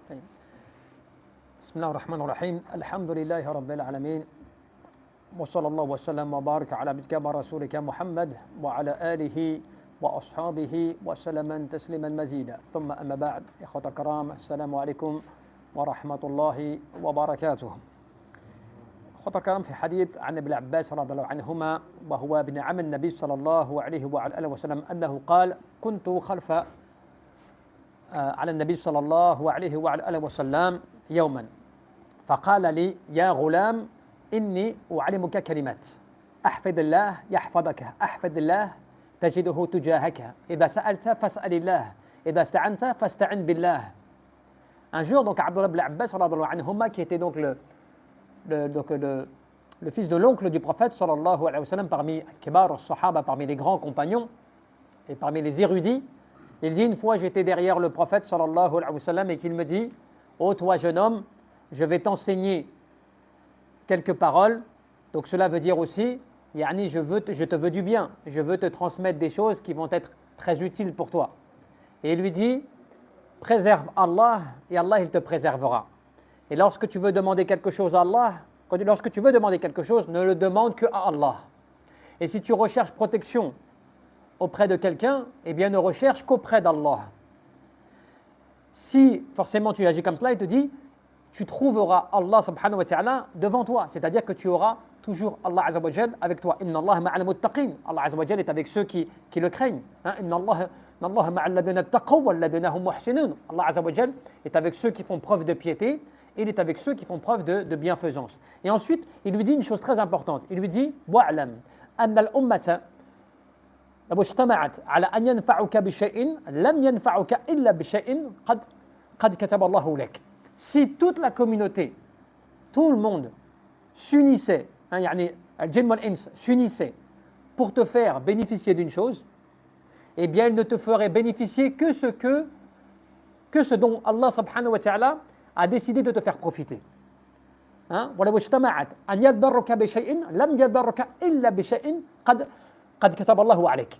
طيب. بسم الله الرحمن الرحيم الحمد لله رب العالمين وصلى الله وسلم وبارك على عبدك ورسولك محمد وعلى آله وأصحابه وسلم تسليما مزيدا ثم أما بعد إخوة الكرام السلام عليكم ورحمة الله وبركاته. إخوة الكرام في حديث عن ابن عباس رضي الله عنهما وهو ابن عم النبي صلى الله عليه وعلى آله وسلم أنه قال كنت خلف على النبي صلى الله عليه وعلى آله وسلم يوما فقال لي يا غلام إني أعلمك كلمات أحفظ الله يحفظك أحفظ الله تجده تجاهك إذا سألت فاسأل الله إذا استعنت فاستعن بالله. Un jour, donc Abdullah ibn Abbas qui était donc le fils de l'oncle du prophète sallallahu alayhi wa sallam parmi Kibar al-Sahaba, parmi les grands compagnons et parmi les érudits, il dit une fois j'étais derrière le prophète sallallahu alayhi wa sallam et qu'il me dit ô toi jeune homme, je vais t'enseigner quelques paroles. Donc cela veut dire aussi yani je te veux du bien, je veux te transmettre des choses qui vont être très utiles pour toi. Et il lui dit préserve Allah et Allah il te préservera. Et lorsque tu veux demander quelque chose à Allah, lorsque tu veux demander quelque chose, ne le demande que à Allah. Et si tu recherches protection auprès de quelqu'un, eh bien ne recherche qu'auprès d'Allah. Si forcément tu agis comme cela, il te dit tu trouveras Allah subhanahu wa ta'ala devant toi, c'est-à-dire que tu auras toujours Allah azza wa jal avec toi. Inna Allah ma'al muttaqin. Allah azza wa jal est avec ceux qui le craignent. Inna Allah ma'al ladina taqaw wal ladina hum muhsinun. Allah azza wa jal est avec ceux qui font preuve de piété et il est avec ceux qui font preuve de bienfaisance. Et ensuite, il lui dit une chose très importante. Il lui dit wa'lam anna al-ummata law ijtama'at ala an yanfa'uka bi shay'in lam yanfa'uka illa bi shay'in qad kataba Allahu lak. Si toute la communauté, tout le monde s'unissait, yani al-jinn wal-ins s'unissait pour te faire bénéficier d'une chose, eh bien il ne te ferait bénéficier que ce dont Allah subhanahu wa ta'ala a décidé de te faire profiter. وَلَوْ اجْتَمَعَتْ أَنْ يَضَّرُّكَ بِشَيْءٍ لَمْ يَضَّرُّكَ إِلَّا بِشَيْءٍ قَدْ كَتَبَ اللَّهُ عَلَيْكَ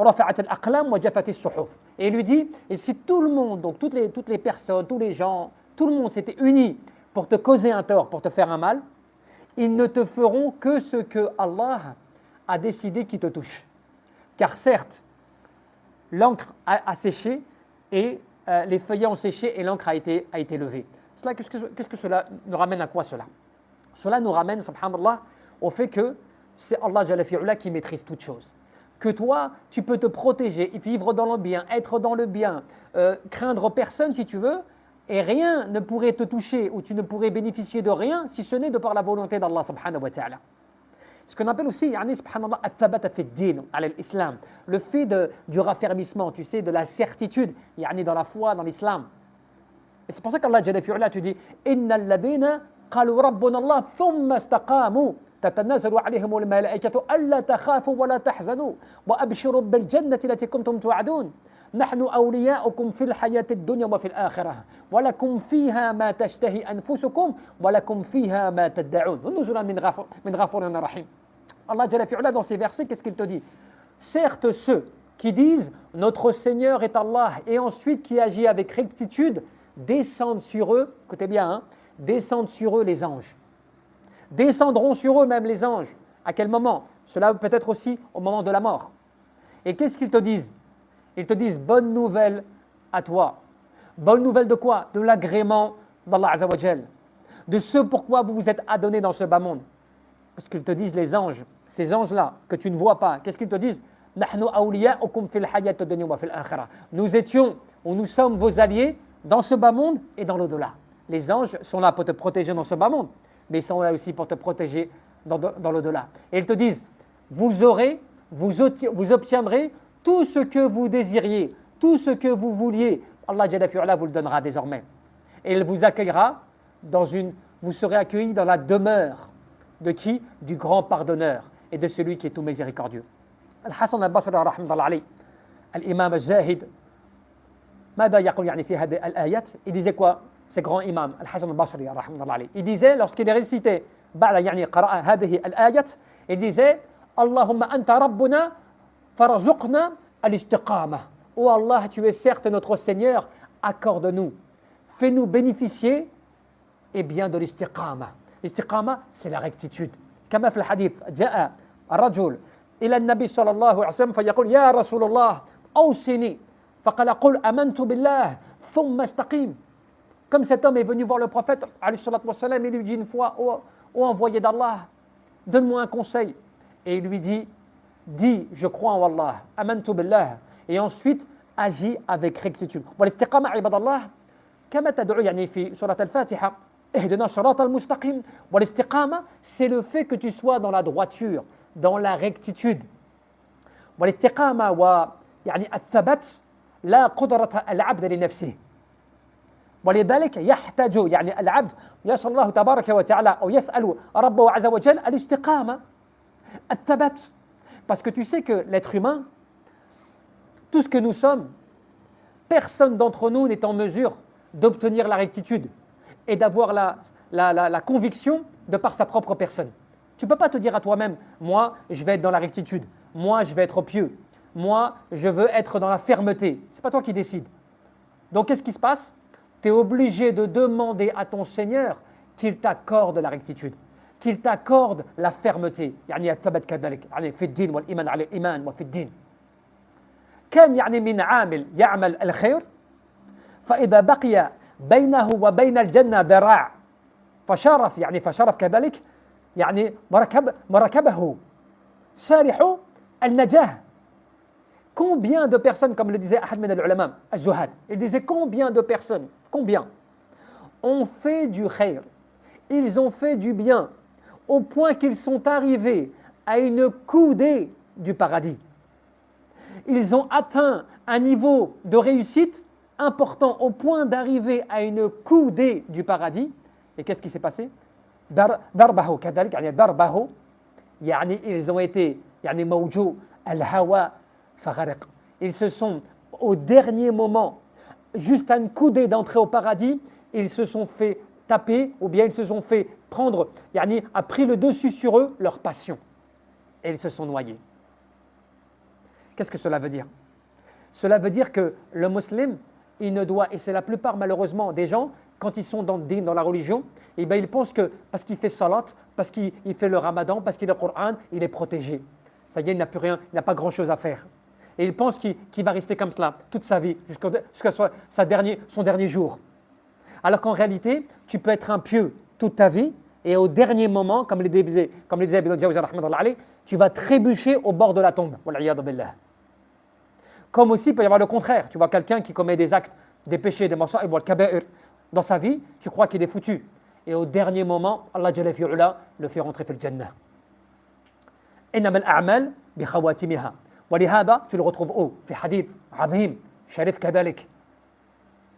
رَفَعَتِ الْأَقْلَامُ وَجَفَتِ الصُّحُفُ. Et il lui dit, et si tout le monde, donc toutes les personnes, tous les gens, tout le monde s'était uni pour te causer un tort, pour te faire un mal, ils ne te feront que ce que Allah a décidé qui te touche. Car certes, l'encre a séché et les feuillets ont séché et l'encre a été levée. Qu'est-ce que cela nous ramène à quoi cela? Cela nous ramène, subhanallah, au fait que c'est Allah Jalla fi'ula qui maîtrise toutes choses. Que toi, tu peux te protéger, vivre dans le bien, être dans le bien, craindre personne si tu veux, et rien ne pourrait te toucher ou tu ne pourrais bénéficier de rien si ce n'est de par la volonté d'Allah subhanahu wa ta'ala. Ce qu'on appelle aussi, subhanallah, al-thabata fi ad-din, l'islam, le fait du raffermissement, tu sais, de la certitude, dans la foi, dans l'islam. Et c'est pour ça qu'Allah Jalla fi'ula te dit innal ladina qalu rabbuna Allah thumma istaqamu تتنازل عليهم الملائكة ألا تخافوا ولا تحزنوا وأبشروا بالجنة التي كنتم توعدون نحن أولياؤكم في الحياة الدنيا وفي الآخرة ولكم فيها ما تشتهي أنفسكم ولكم فيها ما تدعون نزلا من غفور رحيم. Allah Jalla fi'ula dans ces versets, qu'est-ce qu'il te dit? Certes ceux qui disent notre Seigneur est Allah et ensuite qui agit avec rectitude descendent sur eux, écoutez bien, descendent sur eux les anges. Descendront sur eux même les anges. À quel moment? Cela peut être aussi au moment de la mort. Et qu'est-ce qu'ils te disent? Ils te disent bonne nouvelle à toi. Bonne nouvelle de quoi? De l'agrément d'Allah Azza wa Jal. De ce pourquoi vous vous êtes adonnés dans ce bas monde. Parce qu'ils te disent les anges, ces anges-là que tu ne vois pas, qu'est-ce qu'ils te disent? Nous étions ou nous sommes vos alliés dans ce bas monde et dans l'au-delà. Les anges sont là pour te protéger dans ce bas monde, mais ils sont là aussi pour te protéger dans l'au-delà. Et ils te disent, vous obtiendrez tout ce que vous désiriez, tout ce que vous vouliez, Allah Jalla fi'ula vous le donnera désormais. Et il vous accueillera vous serez accueillis dans la demeure de qui? Du grand pardonneur et de celui qui est tout miséricordieux. Al-Hassan al-Basri rahimahullah alayhi, al-Imam al-Zahid, ماذا يقول يعني في هذه الآيات? Il disait quoi? C'est grand imam Al-Hassan al-Basri rahimahullah alayhi. Il disait lorsqu'il est récité بعد يعني قرأ هذه الآيات, il disait اللهم أنت ربنا فرزقنا الاستقامة. Oh Allah, tu es certes notre Seigneur, accorde-nous fais-nous bénéficier de l'istiqama. L'istiqama, c'est la rectitude. كما في الحديث جاء الرجل إلى النبي صلى الله عليه وسلم فيقول يا رسول الله أوصني فقال قل آمنت بالله ثم استقيم. Comme cet homme est venu voir le prophète, alayhi salatu wassalam, il lui dit une fois, ô envoyé d'Allah, donne-moi un conseil. Et il lui dit, dis, je crois en Allah, amantu billah, et ensuite agis avec rectitude. والاستقامة عباد الله كما تدعو يعني في سورة الفاتحة اهدنا الصراط المستقيم. والاستقامة, c'est le fait que tu sois dans la droiture, dans la rectitude. والاستقامة ويعني الثبات لا قدرة العبد لنفسه. ولذلك يحتاج يعني العبد يسأل الله تبارك وتعالى أو يسأل ربه عز وجل الاستقامة الثبات. Parce que tu sais que l'être humain, tout ce que nous sommes, personne d'entre nous n'est en mesure d'obtenir la rectitude et d'avoir la conviction de par sa propre personne. Tu ne peux pas te dire à toi-même, moi je vais être dans la rectitude, moi je vais être pieux, moi je veux être dans la fermeté. Ce n'est pas toi qui décides. Donc qu'est-ce qui se passe? Tu es obligé de demander à ton Seigneur qu'il t'accorde la rectitude, qu'il t'accorde la fermeté. يعني الثبت كذلك يعني في الدين والإيمان على الإيمان وفي الدين. كم يعني من عامل يعمل الخير فإذا بقي بينه وبين الجنة ذراع فشرف يعني فشرف كذلك يعني مركبه سارح النجاة. Combien de personnes, comme le disait Ahad min al-ulama, al-Zuhad, il disait combien de personnes, ont fait du khair, ils ont fait du bien, au point qu'ils sont arrivés à une coudée du paradis. Ils ont atteint un niveau de réussite important au point d'arriver à une coudée du paradis. Et qu'est-ce qui s'est passé? Darbahu kadalik, yani darbahu, yani ils ont été, yani mawjou al-hawa fagharq. Ils se sont, au dernier moment, juste à une coudée d'entrer au paradis, ils se sont fait taper, ou bien ils se sont fait prendre, yani a pris le dessus sur eux, leur passion. Et ils se sont noyés. Qu'est-ce que cela veut dire? Cela veut dire que le musulman, il ne doit, et c'est la plupart malheureusement des gens, quand ils sont dans le din, dans la religion, eh bien, ils pensent que parce qu'il fait salat, parce qu'il fait le ramadan, parce qu'il a le Coran, il est protégé. Ça y est, il n'a plus rien, il n'a pas grand-chose à faire. Et il pense qu'il va rester comme cela toute sa vie, jusqu'à son dernier jour. Alors qu'en réalité, tu peux être un pieux toute ta vie, et au dernier moment, comme le disait Ibn Jawzi rahmatullah alayh, tu vas trébucher au bord de la tombe. Wal'iyadu billah. Comme aussi, il peut y avoir le contraire. Tu vois quelqu'un qui commet des actes, des péchés, des massa'ib wal kaba'ir dans sa vie, tu crois qu'il est foutu. Et au dernier moment, Allah Jalla fi'ula le fait rentrer fil Jannah. Innama al-a'mal bi khawatimiha. ولهذا tu le retrouves où? في حديث عظيم شريف كذلك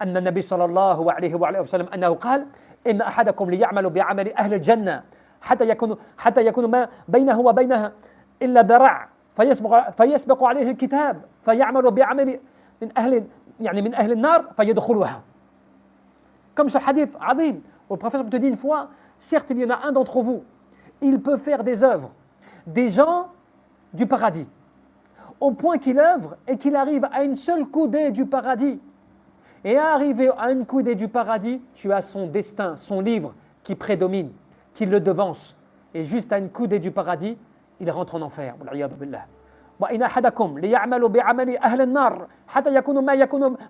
أن النبي صلى الله عليه وعلى وسلم أنه قال إن أحدكم ليعمل بعمل أهل الجنة حتى يكون ما بينه وبينها إلا ذراع فيسبق عليه الكتاب فيعمل بعمل من أهل النار فيدخلها. Comme ce hadith عظيم où le prophète te dit une fois, certes il y en a un d'entre vous, il peut faire des œuvres, des gens du paradis, au point qu'il œuvre et qu'il arrive à une seule coudée du paradis. Et à arriver à une coudée du paradis, tu as son destin, son livre qui prédomine, qui le devance. Et juste à une coudée du paradis, il rentre en enfer. وإن أحدكم ليعمل بعمل أهل النار حتى يكون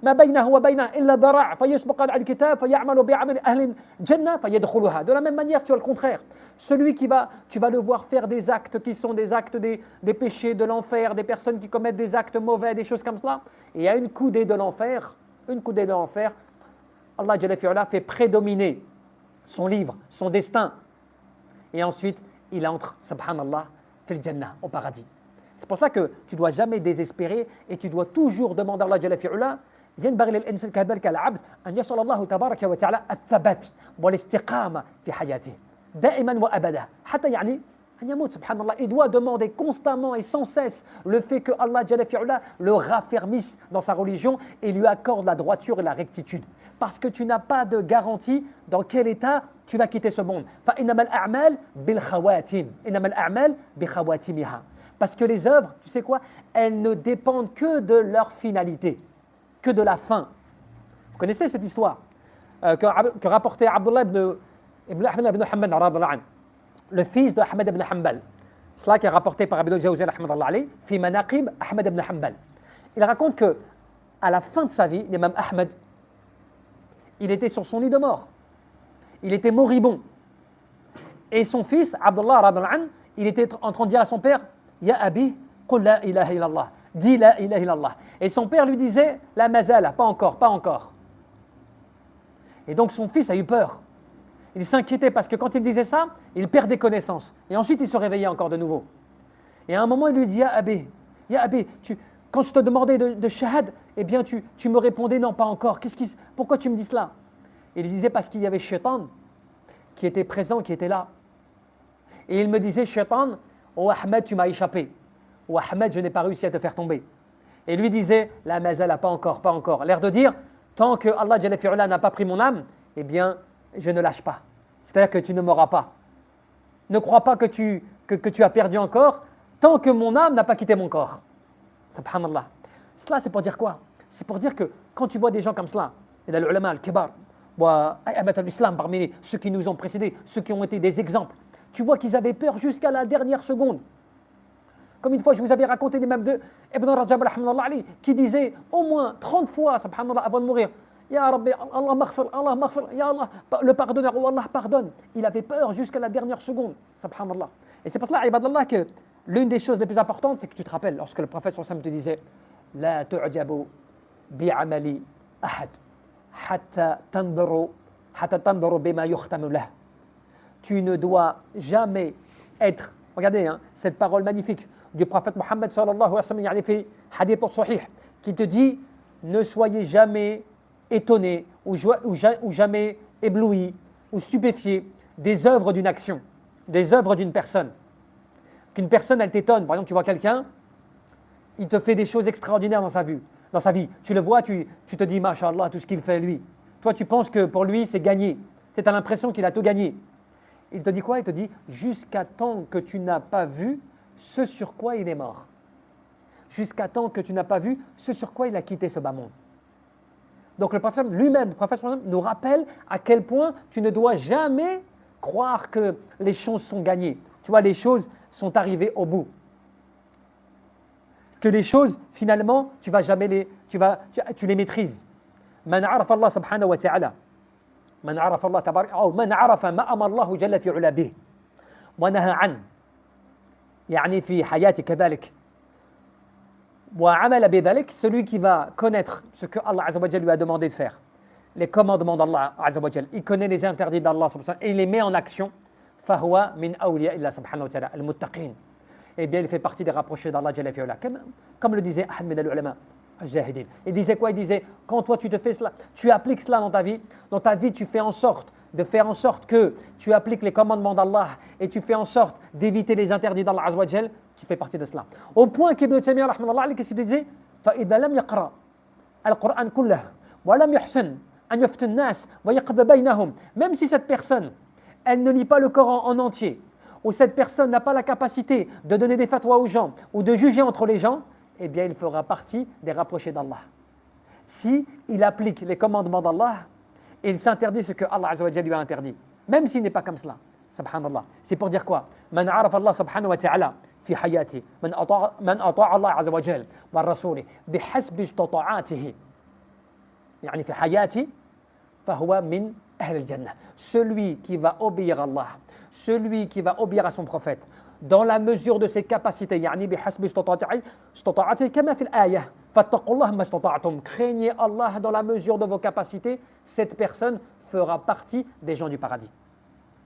ما بينه وبينه إلا ذراع فيسبق على الكتاب فيعمل بعمل أهل الجنة فيدخلها. De la même manière, tu as le contraire. Celui tu vas le voir faire des actes qui sont des actes des péchés de l'enfer, des personnes qui commettent des actes mauvais, des choses comme cela. Et à une coudée de l'enfer, Allah Jalla fi'ala fait prédominer son livre, son destin. Et ensuite, il entre, subhanallah, fil Jannah, au paradis. C'est pour cela que tu ne dois jamais désespérer et tu dois toujours demander à Allah Jalla fi'ala ينبغي للإنسان كذلك العبد أن يسأل الله تبارك وتعالى الثبات والاستقامة في حياته دائما وأبدا حتى يعني أن يموت سبحان الله. Il doit demander constamment et sans cesse le fait que Allah Jalla fi'ala le raffermisse dans sa religion et lui accorde la droiture et la rectitude. Parce que tu n'as pas de garantie dans quel état tu vas quitter ce monde. فإنما الأعمال بالخواتيم إنما الأعمال بخواتيمها. Parce que les œuvres, tu sais quoi, elles ne dépendent que de leur finalité, que de la fin. Vous connaissez cette histoire? que rapportait Abdullah ibn Ahmad ibn Hanbal, radhiyallahu anhu, le fils de Ahmad ibn Hanbal. Cela qui est rapporté par Ibn al-Jawzi, rahmatullah alayhi, fi manaqib Ahmad ibn Hanbal. Il raconte que à la fin de sa vie, l'imam Ahmad, il était sur son lit de mort. Il était moribond. Et son fils, Abdullah, radhiyallahu anhu, il était en train de dire à son père, Ya abi, qul la ilaha illallah. Dis la ilaha illallah. Et son père lui disait, la mazala, pas encore, pas encore. Et donc son fils a eu peur. Il s'inquiétait parce que quand il disait ça, il perdait connaissance. Et ensuite, il se réveillait encore de nouveau. Et à un moment, il lui dit, Ya abi, quand je te demandais de shahad, eh bien, tu me répondais, non, pas encore. Pourquoi tu me dis cela? Il lui disait, parce qu'il y avait Shaitan qui était présent, qui était là. Et il me disait, Shaitan, oh Ahmed, tu m'as échappé. Oh Ahmed, je n'ai pas réussi à te faire tomber. Et lui disait, la mazala, pas encore, pas encore. L'air de dire, tant que Allah Jalla fi'ala n'a pas pris mon âme, eh bien, je ne lâche pas. C'est-à-dire que tu ne m'auras pas. Ne crois pas que tu as perdu encore, tant que mon âme n'a pas quitté mon corps. Subhanallah. Cela, c'est pour dire quoi? C'est pour dire que quand tu vois des gens comme cela, il y a l'ulama al-kibar, l'islam parmi ceux qui nous ont précédés, ceux qui ont été des exemples, tu vois qu'ils avaient peur jusqu'à la dernière seconde. Comme une fois, je vous avais raconté l'imam de Ibn Rajab qui disait au moins 30 fois, subhanallah, avant de mourir, Ya Rabbi, Allah maghfir, Ya Allah, le pardonneur, oh Allah pardonne. Il avait peur jusqu'à la dernière seconde, subhanallah. Et c'est pour cela, ibadallah, que l'une des choses les plus importantes, c'est que tu te rappelles, lorsque le prophète sallallahu alayhi wa sallam te disait, La tu'jabu bi'amali ahad, hatta tandaru bima yukhtamu lah. Tu ne dois jamais être, regardez, hein, cette parole magnifique du prophète Mohammed sallallahu alayhi wa sallam, il y a fait hadith sahih, qui te dit, ne soyez jamais étonné ou jamais ébloui ou stupéfié des œuvres d'une action, des œuvres d'une personne. Qu'une personne, elle t'étonne. Par exemple, tu vois quelqu'un, il te fait des choses extraordinaires dans sa vie. Tu le vois, tu te dis, Masha'Allah, tout ce qu'il fait lui. Toi, tu penses que pour lui, c'est gagné. Tu as l'impression qu'il a tout gagné. Il te dit quoi? Il te dit, jusqu'à temps que tu n'as pas vu ce sur quoi il est mort. Jusqu'à temps que tu n'as pas vu ce sur quoi il a quitté ce bas monde. Donc le prophète lui-même, nous rappelle à quel point tu ne dois jamais croire que les choses sont gagnées. Tu vois, les choses sont arrivées au bout. Que les choses, finalement, tu les maîtrises. Man arafa Allah subhanahu wa ta'ala. Man arafa Allah tabarak, ou man arafa ma amar Allah jalla fi ula bih. Wa naha an. Yani fi hayati kadhalik. Celui qui va connaître ce que Allah Azza wa Jalla lui a demandé de faire, les commandements d'Allah Azza wa Jalla, il connaît les interdits d'Allah et il les met en action, فهو من أولياء الله سبحانه وتعالى المتقين. Eh bien, il fait partie des rapprochés d'Allah Jalla fi'ala. Comme le disait Ahad min al-ulama al-jahidin. Il disait quoi? Il disait, quand toi tu te fais cela, tu appliques cela dans ta vie, tu fais en sorte de faire en sorte que tu appliques les commandements d'Allah et tu fais en sorte d'éviter les interdits d'Allah Azza wa Jalla, tu fais partie de cela. Au point qu'Ibn Taymiyyah, rahimahullah, qu'est-ce qu'il disait? فإذا لم يقرأ القرآن كله ولم يحسن أن يفتن الناس ويقضي بينهم, même si cette personne, elle ne lit pas le Coran en entier, ou cette personne n'a pas la capacité de donner des fatwas aux gens ou de juger entre les gens, eh bien il fera partie des rapprochés d'Allah. Si il applique les commandements d'Allah, et il s'interdit ce que Allah Azza wa Jalla lui a interdit, même s'il n'est pas comme cela. Subhanallah. C'est pour dire quoi? Man araf Allah subhanahu wa ta'ala fi hayati, man ata'a Allah Azza wa Jalla wa rasuli bihasbi istata'atihi, yani fi hayati, fahuwa min ahl al-jannah. Celui qui va obéir à Allah, celui qui va obéir à son prophète, dans la mesure de ses capacités, yani bihasbi istata'atihi kama fi al-ayah. Fattaqullah ma istata'tum. Craignez Allah dans la mesure de vos capacités, cette personne fera partie des gens du paradis.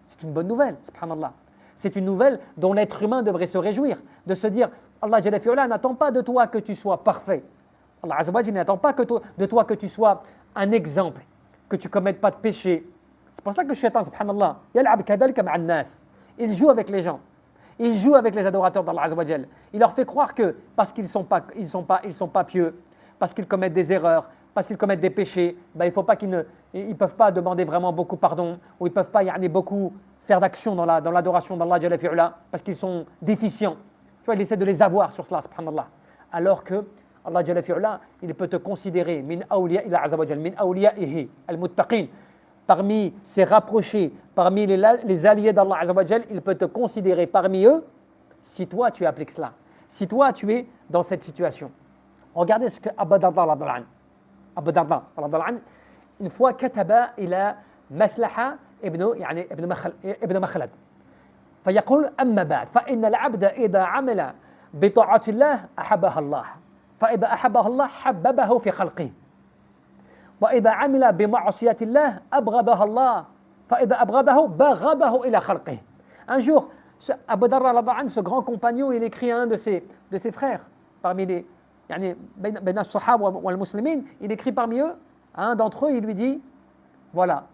C'est une bonne nouvelle, subhanallah. C'est une nouvelle dont l'être humain devrait se réjouir, de se dire, Allah Jalla fi'ala n'attend pas de toi que tu sois parfait. Allah Azza wa Jalla n'attend pas de toi que tu sois un exemple, que tu ne commettes pas de péché. C'est pour ça que le shaitan, subhanallah, yal'ab kadhalika ma'an nas. Il joue avec les gens. Il joue avec les adorateurs d'Allah Azza wa Jalla. Il leur fait croire que parce qu'ils sont pas pieux, parce qu'ils commettent des erreurs, parce qu'ils commettent des péchés, ben ils ne peuvent pas demander vraiment beaucoup pardon, ou ils ne peuvent pas beaucoup faire d'action dans l'adoration d'Allah Jalla fi'ala, parce qu'ils sont déficients. Tu vois, il essaie de les avoir sur cela, subhanallah. Alors que Allah Jalla fi'ala, il peut te considérer min awliya ila Azza wa Jalla, min awliya'ihi al-muttaqin, parmi ses rapprochés, parmi les alliés d'Allah Azza wa Jal, il peut te considérer parmi eux si toi tu appliques cela, si toi tu es dans cette situation. Regardez ce que Abu Darda radhiyallahu anhu. Abu Darda radhiyallahu anhu, une fois كتب إلى مسلحة ابن مخلد فيقول أما بعد فإن العبد إذا عمل بطاعة الله أحبها الله فإذا أحبها الله حببه في خلقه وإذا عمل بمعصية الله أبغضها الله فإذا أبغضه بغضه إلى خلقه. Un jour, Abu Darda radhiyallahu anhu, ce grand compagnon, il écrit à un de ses frères parmi les بين الصحابة والمسلمين, il écrit parmi eux, à un d'entre eux, il lui dit, voilà,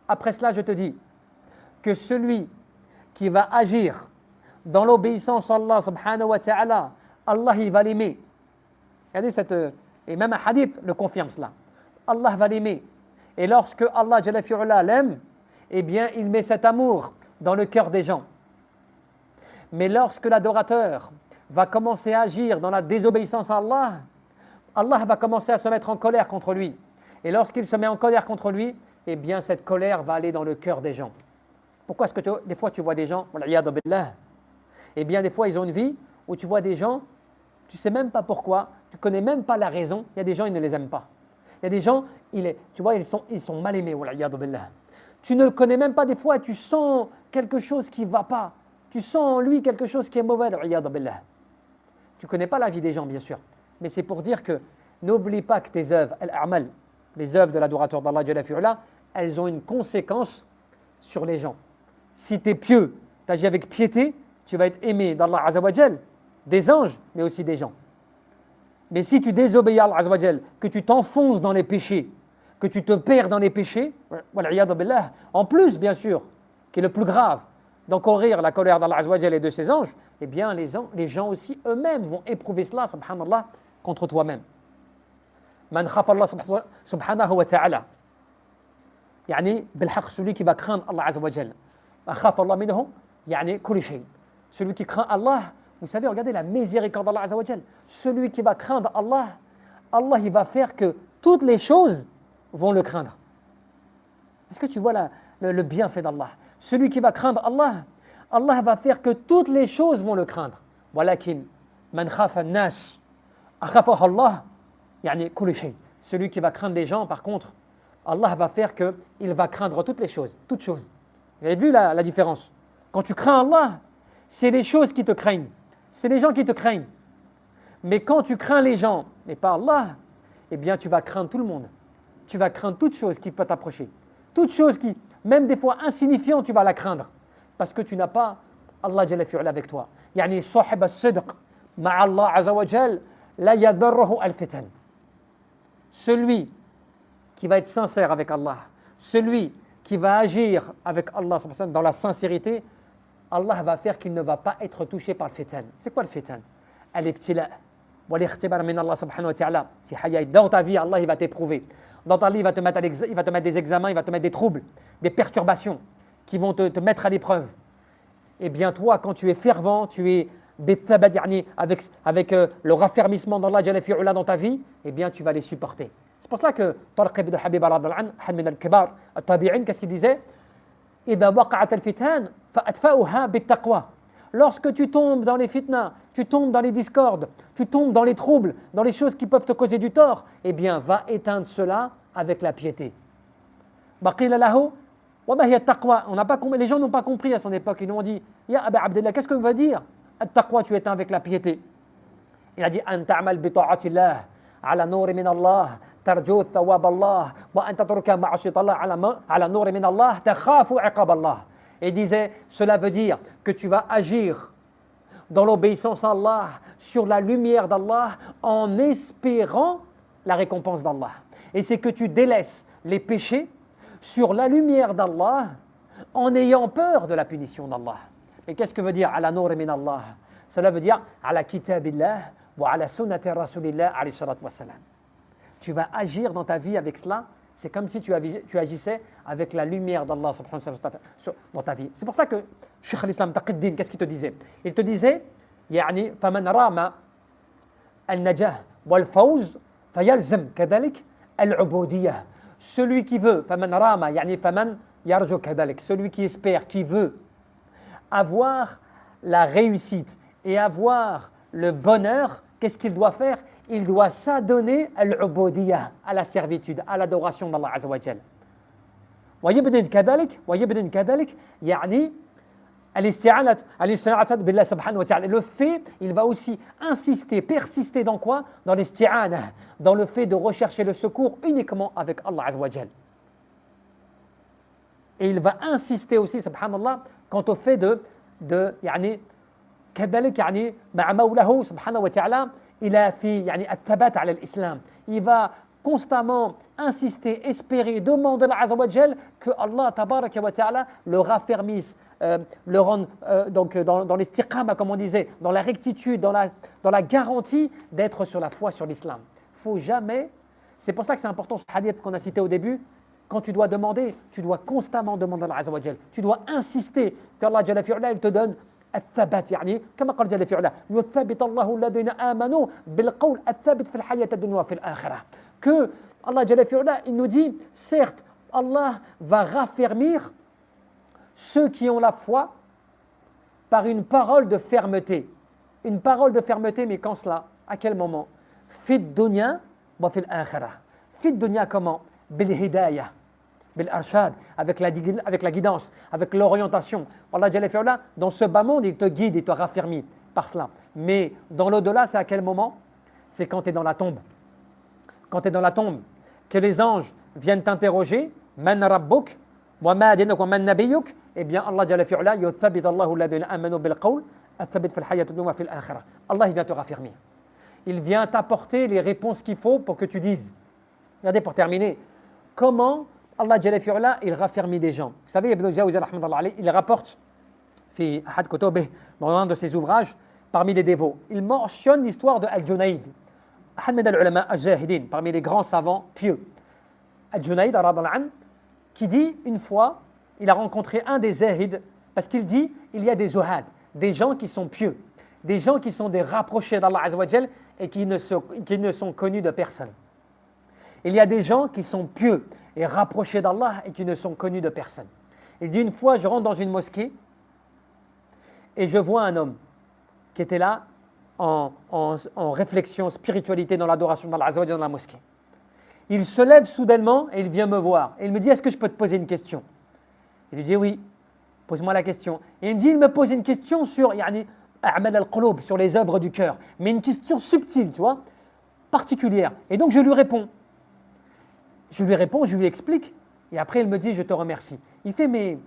après cela je te dis que celui qui va agir dans l'obéissance à Allah subhanahu wa ta'ala, Allah il va l'aimer. Et même un hadith le confirme cela. Allah va l'aimer. Et lorsque Allah Jalla fi'ula l'aime, eh bien il met cet amour dans le cœur des gens. Mais lorsque l'adorateur va commencer à agir dans la désobéissance à Allah, Allah va commencer à se mettre en colère contre lui. Et lorsqu'il se met en colère contre lui, eh bien cette colère va aller dans le cœur des gens. Pourquoi est-ce que des fois tu vois des gens, eh bien des fois ils ont une vie où tu vois des gens, tu ne sais même pas pourquoi, tu ne connais même pas la raison, il y a des gens, ils ne les aiment pas. Il y a des gens, tu vois, ils sont mal aimés. Tu ne le connais même pas des fois, tu sens quelque chose qui ne va pas. Tu sens en lui quelque chose qui est mauvais. Tu ne connais pas la vie des gens, bien sûr. Mais c'est pour dire que n'oublie pas que tes œuvres, al-a'mal, les œuvres de l'adorateur d'Allah Jalla fi'ula, elles ont une conséquence sur les gens. Si tu es pieux, tu agis avec piété, tu vas être aimé d'Allah Azza wa Jal, des anges, mais aussi des gens. Mais si tu désobéis à Allah Azza wa Jal, que tu t'enfonces dans les péchés, que tu te perds dans les péchés, en plus, bien sûr, qui est le plus grave, d'encourir la colère d'Allah Azza wa Jal et de ses anges, eh bien les gens aussi eux-mêmes vont éprouver cela, subhanallah, contre toi-même. Man khaf Allah subhanahu wa ta'ala. Yani, بالحق, celui qui va craindre Allah Azza wa Jal. Man khaf Allah minhu, yani, kulli shay. Celui qui craint Allah, vous savez, regardez la miséricorde d'Allah Azza wa Jal. Celui qui va craindre Allah, Allah il va faire que toutes les choses vont le craindre. Est-ce que tu vois le bienfait d'Allah? Celui qui va craindre Allah, Allah va faire que toutes les choses vont le craindre. Walakin, man khafa an-nas, akhafahu Allah, yani kulli shay. Celui qui va craindre les gens, par contre, Allah va faire qu'il va craindre toutes les choses, toutes choses. Vous avez vu la différence? Quand tu crains Allah, c'est les choses qui te craignent. C'est les gens qui te craignent. Mais quand tu crains les gens, mais pas Allah, eh bien tu vas craindre tout le monde. Tu vas craindre toute chose qui peut t'approcher. Toute chose qui, même des fois insignifiante, tu vas la craindre. Parce que tu n'as pas Allah Jalla fi'ala avec toi. Yani sahib as-sidq ma'a Allah Azza wa Jal la yadarruhu al-fitan. Celui qui va être sincère avec Allah, celui qui va agir avec Allah dans la sincérité, Allah va faire qu'il ne va pas être touché par le fitan. C'est quoi le fitan? Al-ibtila wa al-ikhtibar min Allah subhanahu wa ta'ala fi hayat. Dans ta vie, Allah il va t'éprouver. Dans ta vie, il va te mettre des examens, il va te mettre des troubles, des perturbations qui vont te mettre à l'épreuve. Eh bien toi, quand tu es fervent, tu es avec le raffermissement d'Allah Jalla fi'ula dans ta vie, eh bien tu vas les supporter. C'est pour cela que Tariq ibn Habib al-Adlan, had min al-kibar, al-tabi'in, qu'est-ce qu'il disait? إذا وقعت الفتان فأطفأها بالتقوى. Lorsque tu tombes dans les fitnas, tu tombes dans les discordes, tu tombes dans les troubles, dans les choses qui peuvent te causer du tort, eh bien va éteindre cela avec la piété. بقيل له وما هي التقوى. Les gens n'ont pas compris à son époque, ils nous ont dit Ya Aba Abdullah, qu'est-ce que veut dire التقوى? Tu éteins avec la piété. Il a dit أن تعمل بطاعة الله على نور من الله ترجو ثواب الله وأن تترك معصية الله على نور من الله تخاف عقاب الله. Et disait, cela veut dire que tu vas agir dans l'obéissance à Allah, sur la lumière d'Allah, en espérant la récompense d'Allah. Et c'est que tu délaisses les péchés sur la lumière d'Allah, en ayant peur de la punition d'Allah. Et qu'est-ce que veut dire ala nur min Allah? Cela veut dire ala kitabillah wa ala sunnati rasulillah alayhi salatu wassalam. Tu vas agir dans ta vie avec cela. C'est comme si tu agissais avec la lumière d'Allah subhanahu wa ta'ala dans ta vie. C'est pour ça que Cheikh al-Islam Taqi-d-Din, qu'est-ce qu'il te disait? Il te disait, يعني فمن رام النجاة والفوز فيلزم كذلك العبودية. celui qui veut, فَمَنْ رَامَ يعني فَمَنْ يَرْجُو كَذَلِكَ, celui qui espère, qui veut avoir la réussite et avoir le bonheur, qu'est-ce qu'il doit faire? Il doit s'adonner à l'ubudiyya, à la servitude, à l'adoration d'Allah Azza wa Jal. ويبدن كذلك يعني الاستعانة بالله سبحانه وتعالى. Le fait, il va aussi insister, persister dans quoi? Dans l'isti'ana, dans le fait de rechercher le secours uniquement avec Allah Azza wa Jal. Et il va insister aussi, subhanallah, quant au fait de يعني كذلك يعني مع مولاه سبحانه وتعالى إلى في يعني الثبات على الإسلام. Il va constamment insister, espérer, demander à Azza wa Jal que Allah tabaraka wa ta'ala le raffermisse, le rende donc dans l'istiqama, comme on disait, dans la rectitude, dans la garantie d'être sur la foi sur l'islam. Faut jamais, c'est pour ça que c'est important ce hadith qu'on a cité au début, quand tu dois demander, tu dois constamment demander à Allah Azza wa Jal. Tu dois insister qu'Allah Jalla fi'ala, il te donne الثبات يعني كما قال جل في علاه يثبت الله الذين آمنوا بالقول الثابت في الحياة الدنيا وفي الآخرة. Que Allah Jalla fi Ula, il nous dit, certes, Allah va raffermir ceux qui ont la foi par une parole de fermeté. Une parole de fermeté, mais quand cela? À quel moment? Fi dunya wa fi al-akhirah. Fi dunya comment? Bil hidayah, bil arshad, avec la guidance, avec l'orientation. Allah Jalla fi Ula, dans ce bas monde, il te guide, il te raffermit par cela. Mais dans l'au-delà, c'est à quel moment? C'est quand tu es dans la tombe. Quand tu es dans la tombe, que les anges viennent t'interroger, Man rabbuk, wa ma dinuk, wa man nabiyyuk, eh bien Allah Jalla fi'ala, yuthabbit Allahu alladhina amanu bil qawl, athabit fil hayat ad-dunya wa fil akhirah. Allah il vient te raffermir. Il vient t'apporter les réponses qu'il faut pour que tu dises. Regardez pour terminer, comment Allah Jalla fi'ala, il raffermit des gens. Vous savez, Ibn Jawzi rahmatullah alayhi, il rapporte fi ahad kutubih, dans un de ses ouvrages, parmi les dévots, il mentionne l'histoire de Al-Junayd. Ahmed al-Ulama al-Jahidin, parmi les grands savants pieux. Al-Junayd, qui dit une fois, il a rencontré un des Zahids, parce qu'il dit, il y a des Zuhad, des gens qui sont pieux, des gens qui sont des rapprochés d'Allah Azza wa Jal et qui ne sont connus de personne. Il y a des gens qui sont pieux et rapprochés d'Allah et qui ne sont connus de personne. Il dit une fois, je rentre dans une mosquée et je vois un homme qui était là en réflexion, spiritualité, dans l'adoration d'Allah Azza wa Jalla dans la mosquée. Il se lève soudainement et il vient me voir. Et il me dit, est-ce que je peux te poser une question? Il lui dit, oui, pose-moi la question. Et il me dit, il me pose une question sur yani, a'mal al-qulub, sur les œuvres du cœur. Mais une question subtile, tu vois, particulière. Et donc je lui réponds. Je lui explique. Et après il me dit, je te remercie. Il fait, mais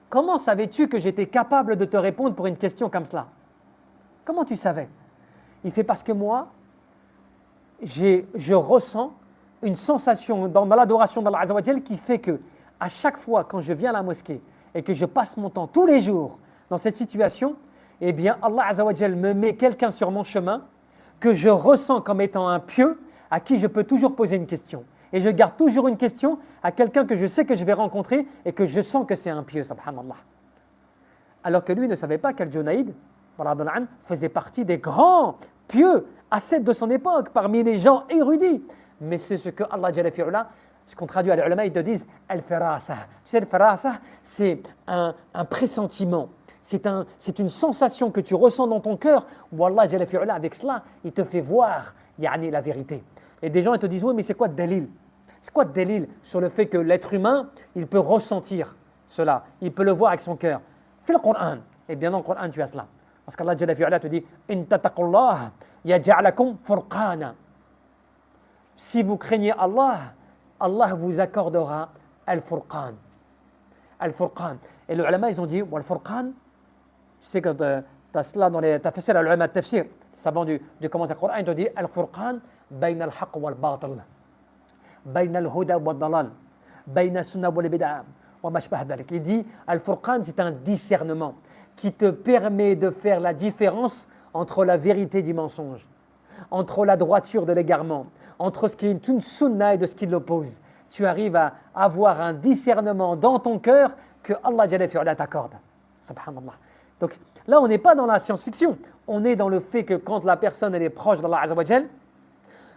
comment savais-tu que j'étais capable de te répondre pour une question comme cela? Comment tu savais? Il fait parce que moi, je ressens une sensation dans l'adoration d'Allah Azza wa Jal qui fait que à chaque fois quand je viens à la mosquée et que je passe mon temps tous les jours dans cette situation, eh bien Allah Azza wa Jal me met quelqu'un sur mon chemin que je ressens comme étant un pieux à qui je peux toujours poser une question. Et je garde toujours une question à quelqu'un que je sais que je vais rencontrer et que je sens que c'est un pieux, subhanallah. Alors que lui ne savait pas qu'Al-Junayd faisait partie des grands pieux ascètes de son époque, parmi les gens érudits. Mais c'est ce que Allah Jalla fi'ala, ce qu'on traduit à l'ulama, ils te disent al-firasa. Tu sais, al-firasa, c'est un pressentiment. C'est une sensation que tu ressens dans ton cœur où Allah Jalla fi'ala, avec cela, il te fait voir yani, la vérité. Et des gens ils te disent, oui, mais c'est quoi le dalil? C'est quoi le dalil sur le fait que l'être humain, il peut ressentir cela, il peut le voir avec son cœur? Fais le Coran. Et bien dans le Coran, tu as cela. Parce qu'Allah Jalla fi'ala te dit, in tattaqullah yaj'alakum furqana. Si vous craignez Allah, Allah vous accordera al-furqan. Al-furqan. Et les ulama, ils ont dit, al-furqan, tu sais que tu as cela dans les tafsir, les ulama de tafsir, les savants du commentaire Coran, ils ont dit, al-furqan, bayna al-haq wal-batil, bayna al-huda wal-dalal, bayna al-sunnah wal-bid'a, wa ma shbah dhalik. Il dit, al-furqan, c'est un discernement qui te permet de faire la différence entre la vérité du mensonge, entre la droiture de l'égarement, entre ce qui est une sunna et de ce qui l'oppose. Tu arrives à avoir un discernement dans ton cœur que Allah Jalla fi'ala t'accorde. Subhanallah. Donc là, on n'est pas dans la science-fiction. On est dans le fait que quand la personne elle est proche d'Allah Azza wa Jal,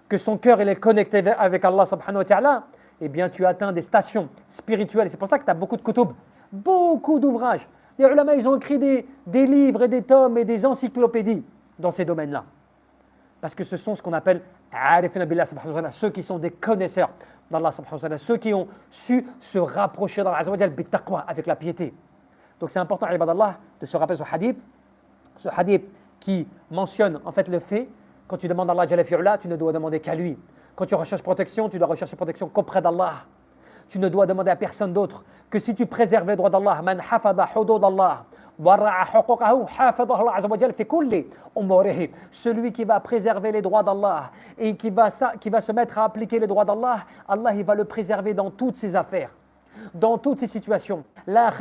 que son cœur il est connecté avec Allah subhanahu wa ta'ala, eh bien tu atteins des stations spirituelles. C'est pour ça que tu as beaucoup de kutub, beaucoup d'ouvrages. Les ulama, ils ont écrit des livres et des tomes et des encyclopédies dans ces domaines-là. Parce que ce sont ce qu'on appelle ceux qui sont des connaisseurs d'Allah, ceux qui ont su se rapprocher d'Allah avec la piété. Donc c'est important, ibadallah, de se rappeler ce hadith qui mentionne en fait le fait, quand tu demandes à Allah Jalla fi'ula, tu ne dois demander qu'à lui. Quand tu recherches protection, tu dois rechercher protection qu'auprès d'Allah. Tu ne dois demander à personne d'autre que si tu préserves les droits d'Allah. Man hafada hudud Allah. Celui qui va préserver les droits d'Allah et qui va se mettre à appliquer les droits d'Allah, Allah il va le préserver dans toutes ses affaires, dans toutes ces situations. Parce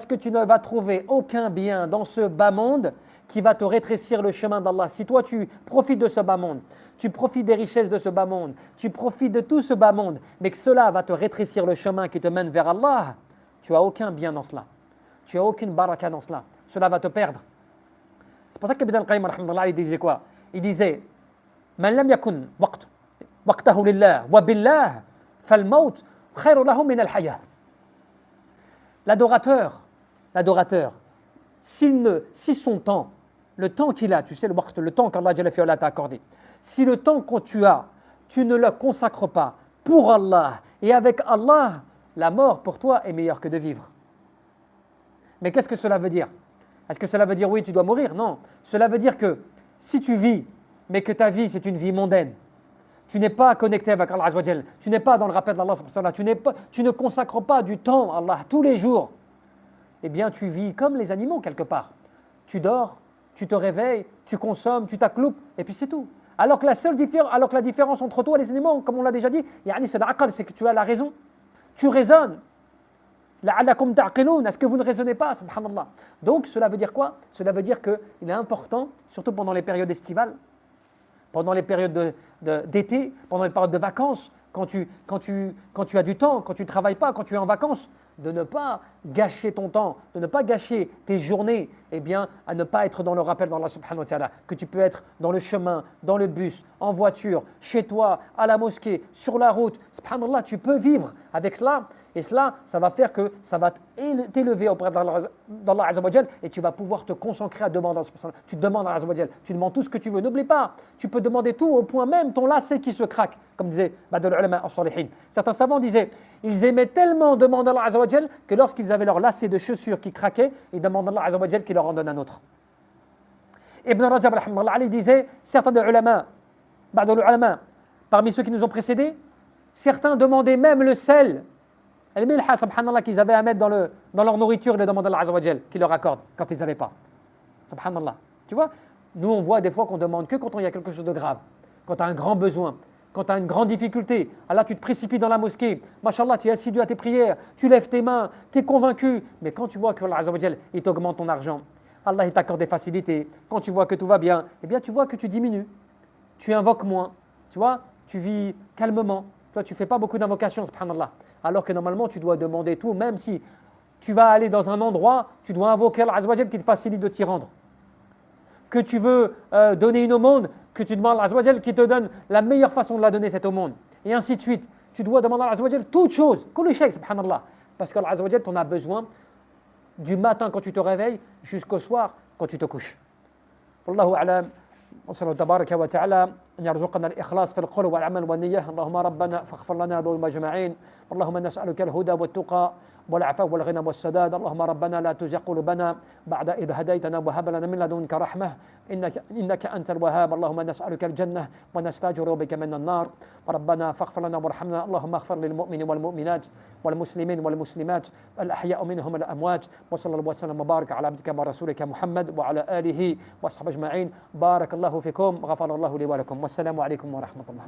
que tu ne vas trouver aucun bien dans ce bas monde qui va te rétrécir le chemin d'Allah. Si toi tu profites de ce bas monde, tu profites des richesses de ce bas monde, tu profites de tout ce bas monde, mais que cela va te rétrécir le chemin qui te mène vers Allah, tu n'as aucun bien dans cela. Tu n'as aucune baraka dans cela. Cela va te perdre. C'est pour ça qu'Ibn al-Qayyim il disait quoi? Il disait Man lam yakun waqtahu lillah wa billah fal maut khayru lahu min al-hayah. L'adorateur, si son temps, le temps qu'il a, tu sais, le temps qu'Allah Jalla fi'ala t'a accordé, si le temps que tu as, tu ne le consacres pas pour Allah et avec Allah, la mort pour toi est meilleure que de vivre. Mais qu'est-ce que cela veut dire? Est-ce que cela veut dire oui, tu dois mourir? Non. Cela veut dire que si tu vis, mais que ta vie c'est une vie mondaine, tu n'es pas connecté avec Allah Azza wa Jal, tu n'es pas dans le rappel d'Allah, tu ne consacres pas du temps à Allah tous les jours, eh bien tu vis comme les animaux quelque part. Tu dors, tu te réveilles, tu consommes, tu t'accloupes, et puis c'est tout. Alors que la différence entre toi et les animaux, comme on l'a déjà dit, c'est que tu as la raison. Tu raisonnes. Est-ce que vous ne raisonnez pas? Subhanallah. Donc cela veut dire quoi? Cela veut dire qu'il est important, surtout pendant les périodes estivales, pendant les périodes d'été, pendant les périodes de vacances, quand tu as du temps, quand tu ne travailles pas, quand tu es en vacances, de ne pas gâcher ton temps, de ne pas gâcher tes journées, eh bien, à ne pas être dans le rappel d'Allah subhanahu wa ta'ala, que tu peux être dans le chemin, dans le bus, en voiture, chez toi, à la mosquée, sur la route, subhanallah, tu peux vivre avec cela, et cela, ça va faire que ça va t'élever auprès d'Allah Azza wa Jal, et tu vas pouvoir te concentrer à demander à Allah. Tu demandes à Allah Azza wa Jal, tu demandes tout ce que tu veux, n'oublie pas, tu peux demander tout au point même ton lacet qui se craque, comme disait Badal ulama as-salihin. Certains savants disaient, ils aimaient tellement demander à Allah Azza wa Jal que lorsqu'ils avaient leur lacet de chaussures qui craquait, ils demandaient à Allah Azza wa Jal qu'il leur en donne un autre. Ibn Rajab rahimahullah disait, certains des ulama, Badal ulama, parmi ceux qui nous ont précédés, certains demandaient même le sel, le milha, subhanallah, qu'ils avaient à mettre dans leur nourriture, les demandaient à Allah Azza wa Jal qu'il leur accorde quand ils n'avaient pas. Subhanallah. Tu vois, nous on voit des fois qu'on demande que quand il y a quelque chose de grave, quand tu as un grand besoin, quand tu as une grande difficulté, alors tu te précipites dans la mosquée, mashallah, tu es assidu à tes prières, tu lèves tes mains, tu es convaincu, mais quand tu vois que Allah Azza wa Jal, il t'augmente ton argent, Allah il t'accorde des facilités, quand tu vois que tout va bien, eh bien tu vois que tu diminues, tu invoques moins, tu vois, tu vis calmement, toi tu ne fais pas beaucoup d'invocations, subhanallah, alors que normalement tu dois demander tout, même si tu vas aller dans un endroit, tu dois invoquer Allah Azza wa Jal qui te facilite de t'y rendre. Que tu veux donner une aumône, que tu demandes à Allah Azza wa Jal qui te donne la meilleure façon de la donner cette aumône, et ainsi de suite. Tu dois demander à Allah Azza wa Jal toutes choses, kulli shay, subhanallah, parce qu'Allah Azza wa Jal t'en a besoin du matin quand tu te réveilles jusqu'au soir quand tu te couches. Wallahu a'lam. وصلى الله تبارك وتعالى أن يرزقنا الإخلاص في القول والعمل والنية. اللهم ربنا فاغفر لنا ذنوبنا أجمعين. اللهم نسألك الهدى والتقى والعفو والغنى والسداد. اللهم ربنا لا تزغ قلوبنا بعد إذ هديتنا وهب لنا من لدنك رحمة إنك أنت الوهاب. اللهم نسألك الجنة ونستجر بك من النار. ربنا فاغفر لنا وارحمنا. اللهم اغفر للمؤمنين والمؤمنات والمسلمين والمسلمات الأحياء منهم الأموات. وصلى الله وسلم وبارك على عبدك ورسولك محمد وعلى آله وصحبه أجمعين. بارك الله فيكم. غفر الله لي ولكم. والسلام عليكم ورحمة الله.